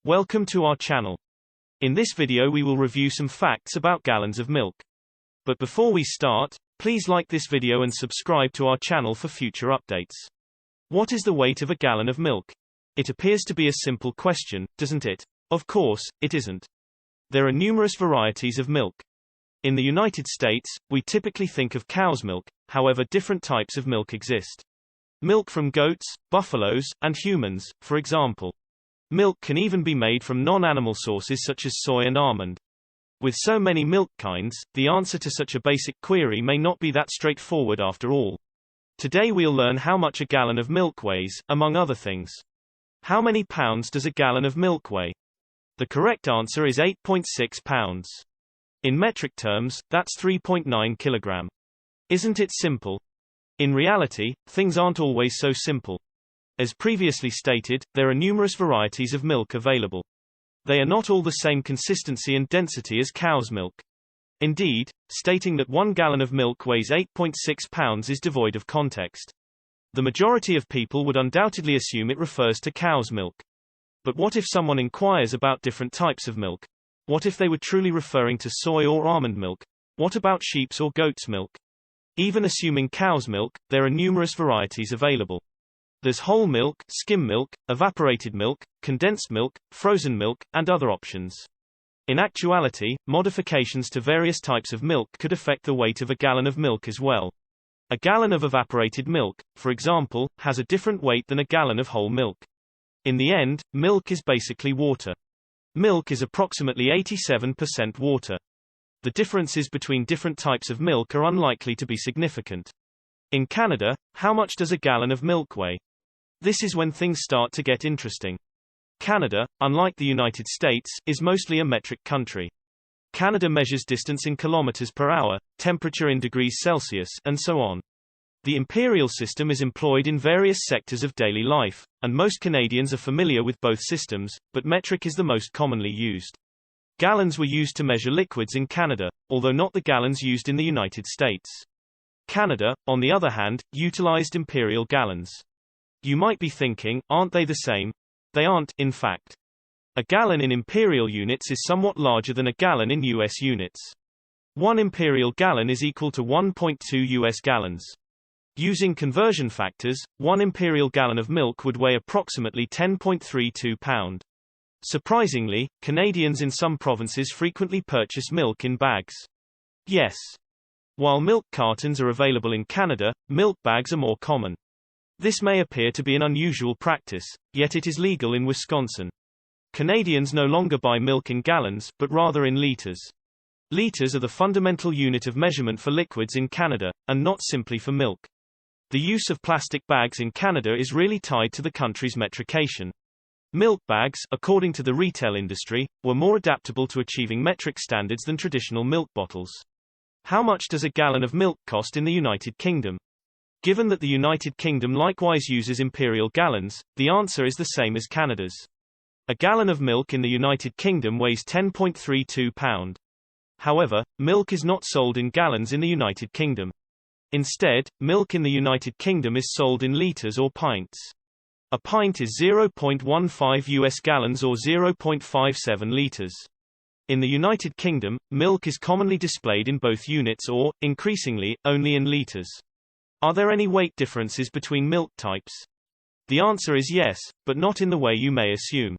Welcome to our channel. In this video we will review some facts about gallons of milk. But before we start, please like this video and subscribe to our channel for future updates. What is the weight of a gallon of milk? It appears to be a simple question, doesn't it? Of course, it isn't. There are numerous varieties of milk. In the United States, we typically think of cow's milk, however different types of milk exist. Milk from goats, buffaloes, and humans, for example. Milk can even be made from non-animal sources such as soy and almond. With so many milk kinds, the answer to such a basic query may not be that straightforward after all. Today we'll learn how much a gallon of milk weighs, among other things. How many pounds does a gallon of milk weigh? The correct answer is 8.6 pounds. In metric terms, that's 3.9 kilogram. Isn't it simple? In reality, things aren't always so simple. As previously stated, there are numerous varieties of milk available. They are not all the same consistency and density as cow's milk. Indeed, stating that 1 gallon of milk weighs 8.6 pounds is devoid of context. The majority of people would undoubtedly assume it refers to cow's milk. But what if someone inquires about different types of milk? What if they were truly referring to soy or almond milk? What about sheep's or goat's milk? Even assuming cow's milk, there are numerous varieties available. There's whole milk, skim milk, evaporated milk, condensed milk, frozen milk, and other options. In actuality, modifications to various types of milk could affect the weight of a gallon of milk as well. A gallon of evaporated milk, for example, has a different weight than a gallon of whole milk. In the end, milk is basically water. Milk is approximately 87% water. The differences between different types of milk are unlikely to be significant. In Canada, how much does a gallon of milk weigh? This is when things start to get interesting. Canada, unlike the United States, is mostly a metric country. Canada measures distance in kilometers per hour, temperature in degrees Celsius, and so on. The imperial system is employed in various sectors of daily life, and most Canadians are familiar with both systems, but metric is the most commonly used. Gallons were used to measure liquids in Canada, although not the gallons used in the United States. Canada, on the other hand, utilized imperial gallons. You might be thinking, aren't they the same? They aren't, in fact. A gallon in imperial units is somewhat larger than a gallon in US units. 1 imperial gallon is equal to 1.2 US gallons. Using conversion factors, 1 imperial gallon of milk would weigh approximately 10.32 pound. Surprisingly, Canadians in some provinces frequently purchase milk in bags. Yes. While milk cartons are available in Canada, milk bags are more common. This may appear to be an unusual practice, yet it is legal in Wisconsin. Canadians no longer buy milk in gallons, but rather in liters. Liters are the fundamental unit of measurement for liquids in Canada, and not simply for milk. The use of plastic bags in Canada is really tied to the country's metrication. Milk bags, according to the retail industry, were more adaptable to achieving metric standards than traditional milk bottles. How much does a gallon of milk cost in the United Kingdom? Given that the United Kingdom likewise uses imperial gallons, the answer is the same as Canada's. A gallon of milk in the United Kingdom weighs 10.32 pound. However, milk is not sold in gallons in the United Kingdom. Instead, milk in the United Kingdom is sold in liters or pints. A pint is 0.15 US gallons or 0.57 liters. In the United Kingdom, milk is commonly displayed in both units or, increasingly, only in liters. Are there any weight differences between milk types? The answer is yes, but not in the way you may assume.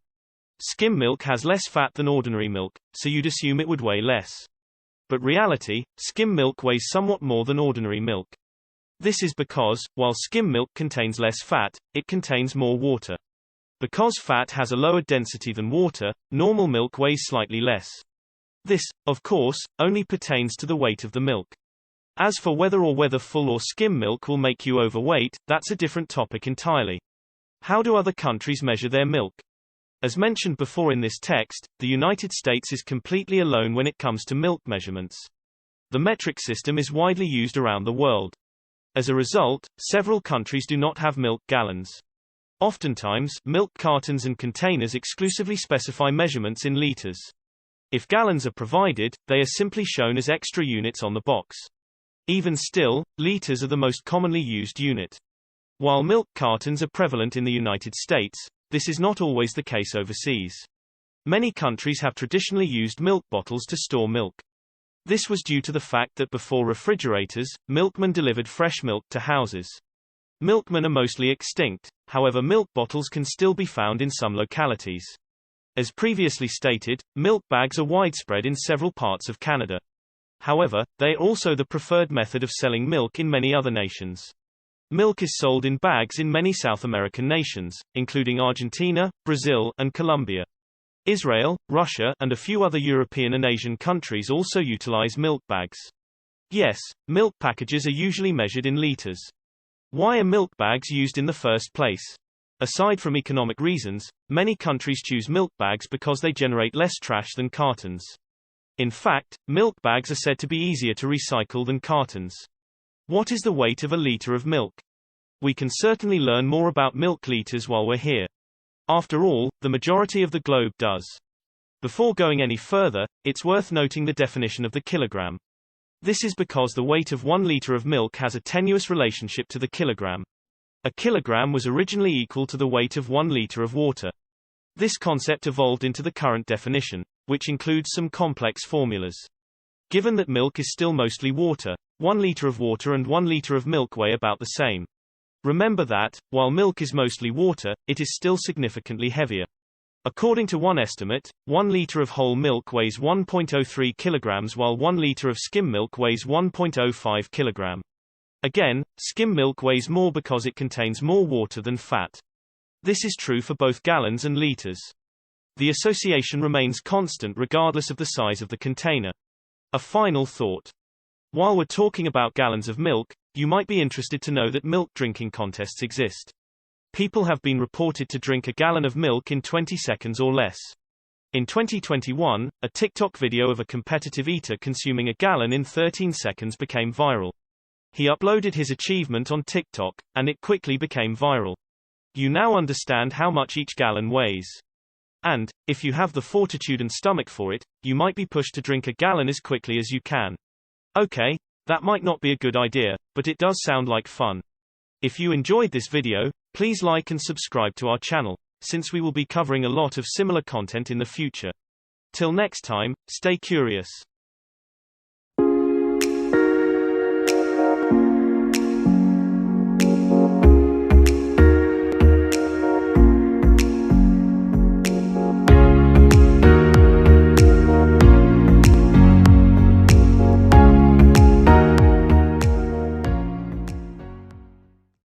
Skim milk has less fat than ordinary milk, so you'd assume it would weigh less. But reality, skim milk weighs somewhat more than ordinary milk. This is because, while skim milk contains less fat, it contains more water. Because fat has a lower density than water, normal milk weighs slightly less. This, of course, only pertains to the weight of the milk. As for whether full or skim milk will make you overweight, that's a different topic entirely. How do other countries measure their milk? As mentioned before in this text, the United States is completely alone when it comes to milk measurements. The metric system is widely used around the world. As a result, several countries do not have milk gallons. Oftentimes, milk cartons and containers exclusively specify measurements in liters. If gallons are provided, they are simply shown as extra units on the box. Even still, liters are the most commonly used unit. While milk cartons are prevalent in the United States, this is not always the case overseas. Many countries have traditionally used milk bottles to store milk. This was due to the fact that before refrigerators, milkmen delivered fresh milk to houses. Milkmen are mostly extinct, however milk bottles can still be found in some localities. As previously stated, milk bags are widespread in several parts of Canada. However, they are also the preferred method of selling milk in many other nations. Milk is sold in bags in many South American nations, including Argentina, Brazil, and Colombia. Israel, Russia, and a few other European and Asian countries also utilize milk bags. Yes, milk packages are usually measured in liters. Why are milk bags used in the first place? Aside from economic reasons, many countries choose milk bags because they generate less trash than cartons. In fact, milk bags are said to be easier to recycle than cartons. What is the weight of a liter of milk? We can certainly learn more about milk liters while we're here. After all, the majority of the globe does. Before going any further, it's worth noting the definition of the kilogram. This is because the weight of 1 liter of milk has a tenuous relationship to the kilogram. A kilogram was originally equal to the weight of 1 liter of water. This concept evolved into the current definition, which includes some complex formulas. Given that milk is still mostly water, 1 liter of water and 1 liter of milk weigh about the same. Remember that, while milk is mostly water, it is still significantly heavier. According to one estimate, 1 liter of whole milk weighs 1.03 kilograms while 1 liter of skim milk weighs 1.05 kilogram. Again, skim milk weighs more because it contains more water than fat. This is true for both gallons and liters. The association remains constant regardless of the size of the container. A final thought. While we're talking about gallons of milk, you might be interested to know that milk drinking contests exist. People have been reported to drink a gallon of milk in 20 seconds or less. In 2021, a TikTok video of a competitive eater consuming a gallon in 13 seconds became viral. He uploaded his achievement on TikTok, and it quickly became viral. You now understand how much each gallon weighs. And, if you have the fortitude and stomach for it, you might be pushed to drink a gallon as quickly as you can. Okay, that might not be a good idea, but it does sound like fun. If you enjoyed this video, please like and subscribe to our channel, since we will be covering a lot of similar content in the future. Till next time, stay curious.